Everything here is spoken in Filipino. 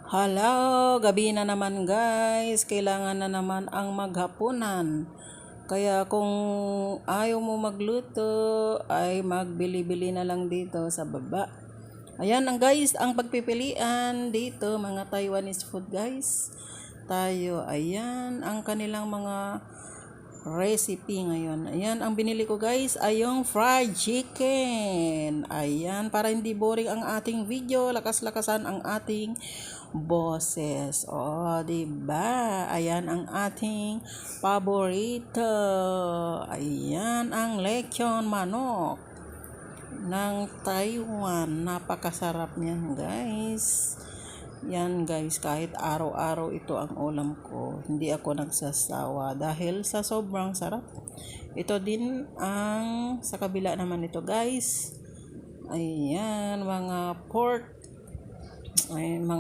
Hello, gabi na naman guys. Kailangan na naman ang maghapunan. Kaya kung ayaw mo magluto, ay magbili-bili na lang dito sa baba. Ayan ang guys, ang pagpipilian dito, mga Taiwanese food guys. Tayo, ayan ang kanilang mga recipe ngayon. Ayan, ang binili ko guys ay yung fried chicken. Ayan, para hindi boring ang ating video, lakas-lakasan ang ating boses. Oh, diba? Ayan ang ating paborito. Ayan ang lechon manok ng Taiwan. Napakasarap niyan guys. Yan guys, kahit araw-araw ito ang ulam ko, hindi ako nagsasawa dahil sa sobrang sarap. Ito din ang sa kabila naman ito guys. Ayan, mga pork, ay mga